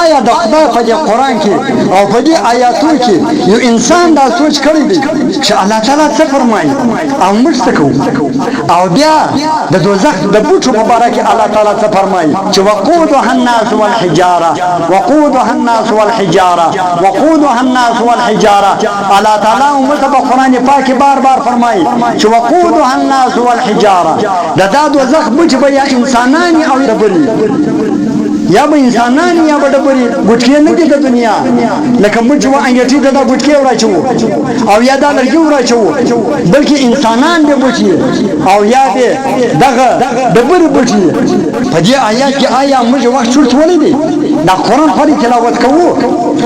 آیا د خدای په دې قرآن کې او په دې آیاتو کې یو انسان دا سوچ کړی دی چې الله تعالی څه فرمایي او موږ څه کوو؟ او بیا د دوزخ د بوټو په باره کې الله تعالی څه فرمایي چې وقودها الناس والحجاره وقودها الناس والحجاره وقودها الناس والحجاره. الله تعالی موږ په قرآن پاک کې بار بار فرمایي چې وقودها الناس والحجاره. دا دوزخ بوټ به یا انسانان او ډبرې، یا به انسانان یا به ډبرې، ګوټکې نه دي د دنیا لکه موږ و انګټي دا ګوټکې وراچو او یا دا لرګي وراچو، بلکې انسانان به بوټي او یا به دغه ډبرې بوټي. په دې آیات کې آیا موږ وخت شورت ولې دا قرآن خو تلاوت کوو،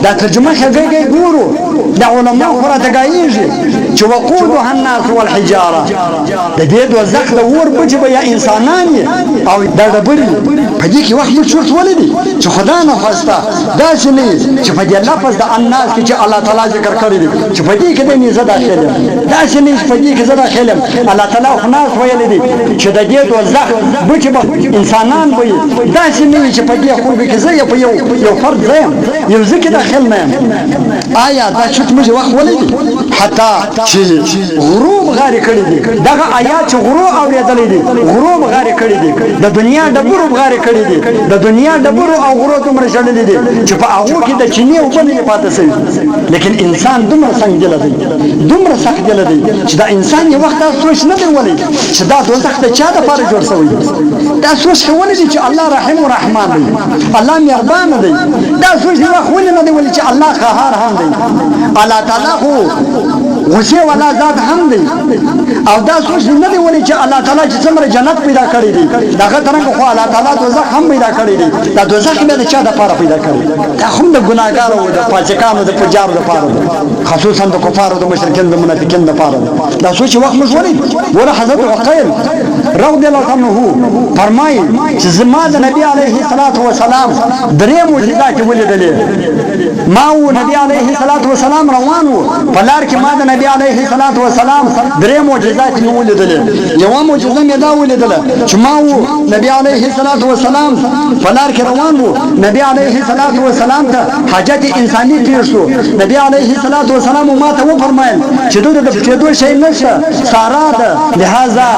دا ترجمه ښه ګورو، دا علما خو راته ګایېږي چې وقودها الناس والحجاره. د دې دوزخ د اور بوټي به یا انسانان او دا ډبرې. په دې کې وخت شورت ولې چې خدا نه خواسته داسې نه چې په دې لفظ د الناس کې چې الله تعالی ذکر کړی دی چې په دې کې د زه داخل یم، داسې نه چې په دې کې زه داخل یم. الله تعالی خو ناس ویلی دی چې د دې دوزخ بوټي به انسانان به وي، داسې نه چې په دې خلکو کې زه په یو فرد زه یم، یو زه کې داخل نه یم. آیا دا شت موږ وخت ولې دی حتی چې غروب غارې کړي دي دغه آیات چې غروب اورېدلی دي، غروب غارې کړي دي، د دنیا ډبرو غارې کړي دي، د دنیا ډبرو او غرو دومره شړلې دي چې په هغو کې د چینې اوبه نه پاتې شوي. لیکن انسان دومره سنګدله دی، دومره سختدله دی چې دا انسان یو وخت دا سوچ نه دی ولی چې دا دوزخ د چا دپاره جوړ شوی. دا سوچ ښه ولې دی چې الله رحیم و رحمان دی، الله مهربانه دی. دا سوچ یو وخت ولې نه دی ولی چې الله قهار هم دی، الله تعالی خو غصې والا ذات هم دی. او دا سوچ نه دی ولی چې الله تعالی چې څومره جنت پیدا کړی دی دغه څرنګه خو الله تعالی دوزخ هم پیدا کړی دی. دا دوزخ به د چا دپاره پیدا کړی؟ دا هم د ګناهګارو د فاسقانو د فجارو دپاره دی، خصوصا د کفارو د مشرکین د منافقین دپاره دی. دا سوچ وخت موږ ولید. ګوره حضرت عقیل رضی الله عنه فرمایي چې زما د نبي علیه الصلاة والسلام درې معجزات ولیدلې. ما و نبي علیه الصلاة والسلام روان و په لار کې ما د نبي علیه الصلاة والسلام درې معجزات مې ولیدلې. یوه معجزه مې دا ولیدله چې ما و نبي علیه الصلاة والسلام په لار کې روان و، نبی علیه الصلاة والسلام ته حاجت انساني تیر شو. نبی علیه الصلاة والسلام ما ته وفرمایل چې دغه د پټېدو شی نشته، سارا ده، لهذا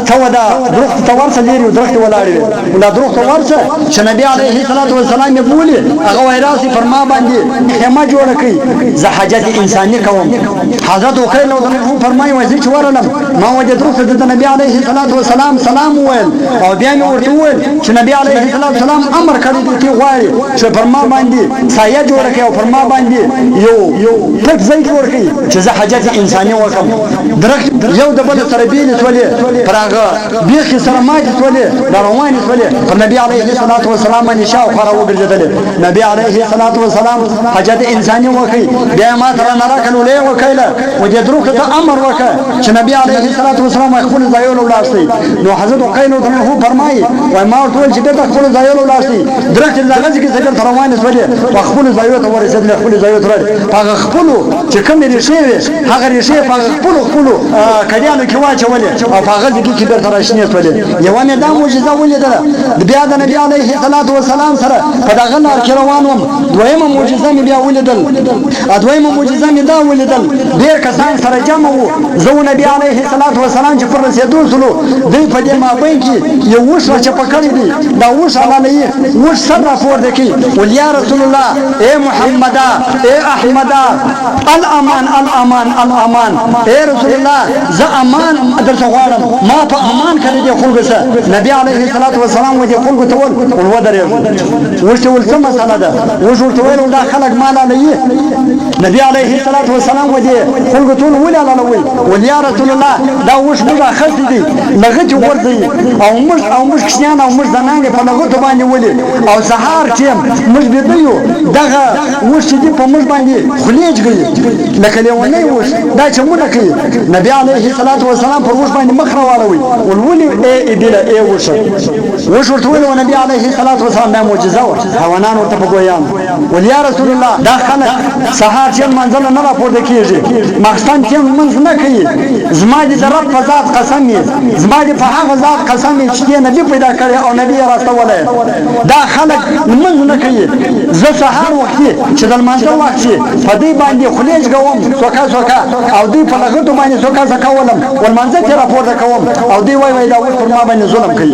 ته ودا درخت ته ورشه لري، درخت ولاړ وي، دا درخت ته ورشه چې نبی علیه الصلاة والسلام یې بولي هغه وایي راسي پر ما باندې خیمه جوړه کړي، زه حاجت انساني کوم. حضرت عقیل فرمایي وایي زه چې ورغلم ما وجه درخت د نبی علیه الصلاة والسلام سلام وویل او بیا مې ورته وویل چې نبی علیه الصلاة والسلام امر کړی دی چې غواړي چې پر ما باندې سایه جوړه کړي او پر ما باندې یو پټ ځای جوړ کړي چې زه حاجت انساني وکړم. درخت یو د بل سره بیلې شولې، پر هغه بیخي سره ماتې شولې، دا روانې شولې، پر نبي علیه الصلاة والسلام باندې شاوخوا راوګرځېدلې. نبي علیه الصلاة والسلام حاجت انساني وکړي، بیا یې ما ته رانه راکړل ولې وکړله و دې درخت ته امر وکړه چې نبي علیه الصلاة والسلام خپلو ځایونو ولاړ شي. نو حضرت عقیل فرمایي وایي ما ورته وویل چې بېرته خپلو ځایونو ولاړ شي. درخت دغه ځای کې څه درته روانې شولې، په خپلو ځایونو ته ورسېدلې، خپلو ځایونو ته راغلې. په هغه خپلو چې کومې ریښې وې هغه ریښې په هغه خپلو کډیانو کې واچولې او په هغه ځای کې بېرته راشنې شولې. یوه مې دا معجزه ولیدله، بیا د نبي علیه الصلاة والسلام سره په دغه لار کې روان وم. دویمه معجزه مې بیا ولیدل، دویمه معجزه مې دا ولیدل، ډېر کسان سره جمع وو، زه و نبي علیه الصلاة والسلام چې پر رسېدو سولو دوی په دې مابین کې یو اوښ راچپه کړی دی، دا اوښ حلالوي، اوښ سر راپورته کوي ویل یا رسول الله ای محمده ای احمده الامان الامان الامان، ای رسول الله زه امان درته غواړم، ما په امان کړی دی خلکو سره. نبي علیه الصلاة والسلام و دې خلکو ته ویل ودرېږه. اوښ ته ویل څه مسله ده؟ اوښ ورته ویل دا خلک ما حلالوي. نبي علیه الصلاة والسلام و دې خلکو ټول ولې حلالوي؟ ویل یا رسول الله دا اوښ موږ اخیستی دی لغتې غورځوي او موږ کشنیان او موږ زنانګې په لغتو باندې ولي او سهار ټیم موږ بیده یو دغه اوښ چې دي په موږ باندې خولې جګوي لکه لیونی اوښ دا چې مونه کوي. نبي علیه الصلاة والسلام پر اوښ باندې مخ راواړوي ول ولې ای ادله ای اوښه. اوښ ورته ویل نبي علیه الصلاة والسلام دا معجزه وه، حیوانان ورته په ګویان ول یا رسول الله دا خلک سهار ټیم منځله نه راپورته کېږي، ماخستان ټیم منځ نه کوي، زما دې د رب په ذات قسم یې، زما دې په هغه ذات قسم یې چې دې نبی پیدا کړی او نبی راستولی دا خلک لمونځ نه کوي زه سهار وختي چې د لمانځه وخت شي په دوی باندې خولې ژغوم سوکا سوکا او دوی په لغتو باندې سوکا سوکا ولم ولمانځه کې راپورته کوم او دوی وایي دا اوس پر ما باندې ظلم کوي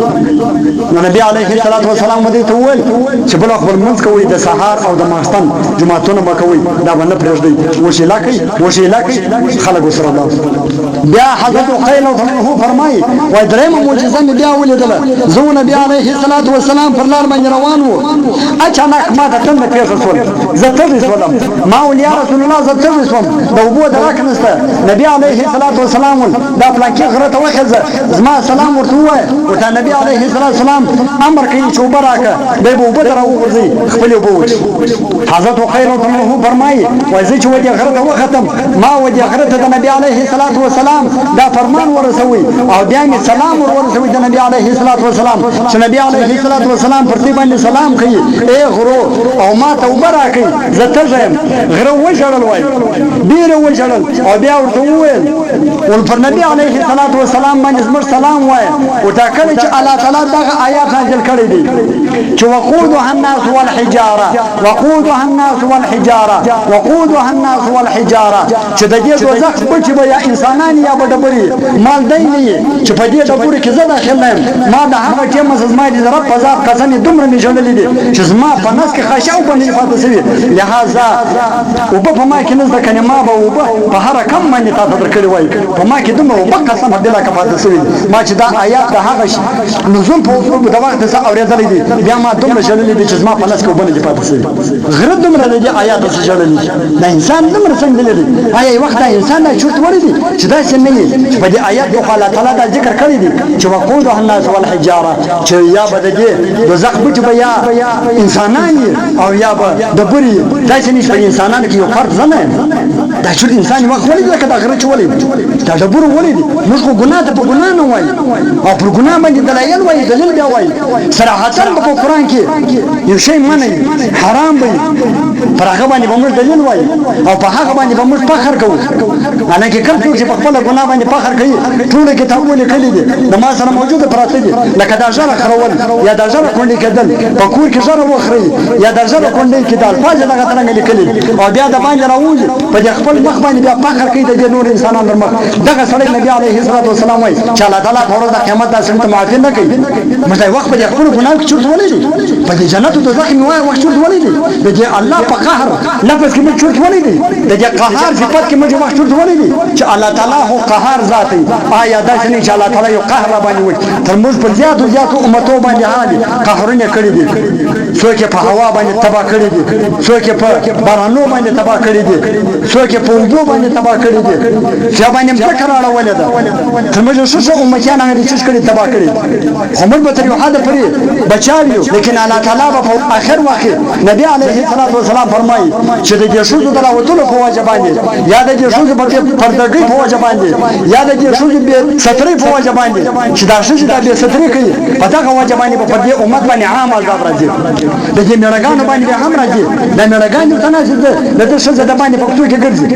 نو نبی علیه الصلاة والسلام دوی ته وویل چې بله خپل لمونځ کوئ د سهار او د ماښتن جوماتونه به کوئ دا به نه پرېږدئ وسیله کوي وسیله کوي خلک ورسره ولاړ بیا حضرت عقیل عنه فرمایي وایي درېیمه معجزه مې بیا ولیدله زه نبی علیه الصلاة والسلام پر لار باندې روان و اچانک ما ته تنده پېښه شول زه تږی شولم ما ویل یا رسول الله زه تږی شوم د اوبو درک نشته نبی علیه الصلاة والسلام ویل دا پلانکي غره ته وخېځه زما سلام ورته ووایه ورته نبی علیه الصلاة والسلام امر کوي چې اوبه راکړه دی به اوبه ته راوغورځوي خپلې اوبه وڅښي حضرت عقیل عنه فرمایي وایي زه چې ودې غره ته وختم ما ودې غره ته د نبی علیه الصلاة والسلام دا فرمان ورسوي او بیا مې سلام ورسوي د نبی علیه الصلاة والسلام چې نبی علیه الصلاة والسلام پر دې باندې سلام کوي ای غرو او ما ته اوبه راکړئ زه تږی یم غره وژړل وایي ډېره وژړل او بیا ورته وویل پر نبی علیه الصلاة والسلام باندې زموږ سلام وایه ورته کله چې الله تعالی دغه آیات نازل کړی دی چې وقودها الناس والحجاره وقودها الناس والحجاره وقودها الناس والحجاره چې د دې دوزخ بچي به یا انسانان یا به ډبرې مالدۍ نه یي چې په دې ډبرو کې زه داخل نه یم ما د هغه ټیمه زما د رب په ذات قسم یې دومره مې ژړلي دي چې زما په نس کې خشاو باندې پاتې شوي لهذا اوبه په ما کې نه زده کنې ما به اوبه په هره کم باندې تا ته درکړې وایي په ما کې دومره اوبه قسم بلا که پاتې شوي ما چې دا آیات د هغه نزول په د وخت څه اورېدلی دي بیا ما دومره ژړلي دي چې زما په نس کې اوبه نه دي پاتې شوي غره دومره د دې آیاتو څه ژړلي دا انسان دومره څنګه لري آیا یو وخت دا انسان دا چورت وړی دي چې داسې نه وي چې په دې آیات کې الله تعالی دا ذکر کړی دی چې وقودها الناس والحجاره چې یا به د دې دوزخ بچ به یا انسانان او یا به ډبرې داسې نشي په انسانانو کې یو فرق نه دا چې انسان وخت ولې دا کدا غره چولې دا ډبرو ولې دي موږ خو ګناه ته په ګناه نه وایي او پر ګناه باندې دلایل وایي دلیل بیا وایي صراحتاً په قرآن کې یو شی منع حرام وي پر هغه باندې به موږ دلیل وایي او په هغه باندې به موږ فخر کوو حالانکه کوم څوک چې په خپله ګناه باندې فخر کوي ټوله کتابونه لیکلي دي د ما سره موجوده پراته دي لکه دا ژره خرول یا دا ژره کونډې کېدل په کور کې ژره وخورئ یا دا ژره کونډې کې د الفاظ دغه څرنګه لیکلي او بیا د باندې راوځي په دې خپل مخ باندې بیا فخر کوي د دې نور انسانانو پر مخ دغه سړی نبي علیه الصلاة والسلام وایي چې الله تعالی په ورځ د قیامت دا سړي ته معافي نه کوي موږ دا وخت په دې خپلو ګناهو کې چورت ولې دي په دې جنت او دوزخ کې مې وایي وخت چورت ولې دي د دې الله په قهر لفظ کې موږ چورت ولې دي د دې قهار صفت کې موږ وخت چورت ولې دي چې الله تعالی هو قهار ذات دی آیا داسې نه چې الله تعالی یو قهر را باندې وکړي تر موږ په زیاتو امتو باندې حالي قهرونه کړي دي څوک په هوا باندې تباه کړي دي څوک په بارانو باندې تباه کړي دي څوک په اوبو باندې تباه کړي دي چې باندې ذکر راولې ده تر موږ څه امتیان هغه چې کړي تباه کړي خو موږ به تر یو حد پورې بچاویو لیکن الله تعالی په اخر وخت نبی علیه الصلاة والسلام فرمایي چې د دې شوزو د راوتلو په وجه باندې یا د دې شوزو په پردګۍ په وجه باندې یا د دې شوزو به سترې په وجه باندې چې دا شوزو د به سترې کوي په دغه وجه باندې په دې امت باندې عام عذاب راځي د دې میړګانو باندې هم راځي د میړګانو تناسب د دې شوزو د باندې په څو کې ګرځي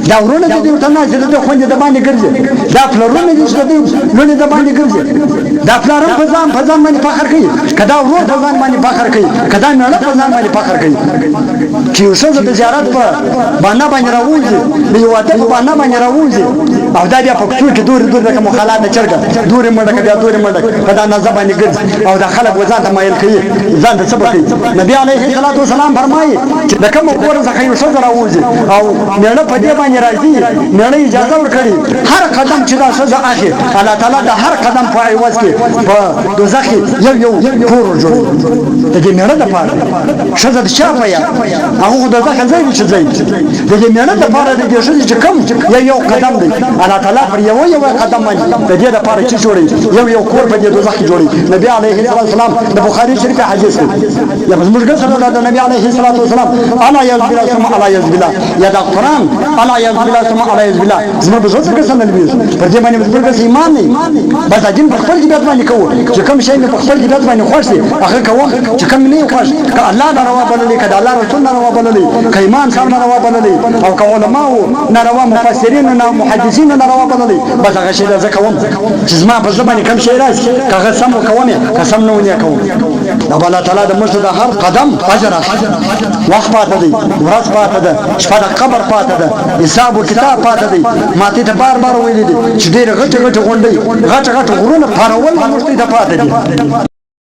دا ورونه د دې تناسب د خوندې د باندې ګرځي دا پلرونه دې چې د لونې د باندې ګرځي دا پلارم په ځان باندې فخر کوي کدا ورور په ځان باندې فخر کوي کدا میړه په ځان باندې فخر کوي چې یو څه د زیارت په باندې راوځي د یو واده په باندې راوځي او دا بیا په څو کې دور د مخالات نه چرګه دور منډه بیا دور منډه کدا نه زبانه ګرځي او دا خلک وځان ته مایل کوي ځان ته سبق کوي نبی علیه الصلاة والسلام فرمایي چې د کوم کور څخه یو څه راوځي او میړه په دې باندې راځي میړه اجازه ورکړي هر قدم چې دا سزا اخی الله تعالی د هر قدم په عوض کې په دوزخ یو کور جوړ د دې میړه د پاره شزه د چا په یا هغه د دوزخ ځای چې ځای د دې میړه د پاره د دې شزه چې کم یو قدم دی الله تعالی پر یو قدم باندې د دې د پاره چې جوړي یو کور په دې دوزخ جوړي نبی علیه الصلاة والسلام د بخاری شریف حدیث دی یا موږ سره د نبی علیه الصلاة والسلام الا یذ بالله ثم الا یذ بالله یا د قران الا یذ بالله ثم الا یذ بالله زموږ به څه څنګه نبی پر دې باندې موږ ایمان نه بس دین په خپل دې باندې کوو چې کوم شی په خپل دې باندې خوښ دي هغه کوم چې کوم نه خوښ ک الله ناروا بللي ک الله رسول ناروا بللي ک ایمان صاحب ناروا بللي او ک علماء ناروا مفسرین او محدثین زړونه ناروا بللی بس هغه شی زه کوم چې زما په زه باندې کوم شی راشي که هغه سم وکوم یې که سم نه ونې کوم د الله تعالی د موږ د هر قدم اجر اخلي وخت پاته دی ورځ پاته ده شپه د قبر پاته ده حساب و کتاب پاته دی ما ته بار بار ویلي دي چې ډېرې غټې غټې غونډۍ غټ غټ غرونه پارول موږ ته پاته دي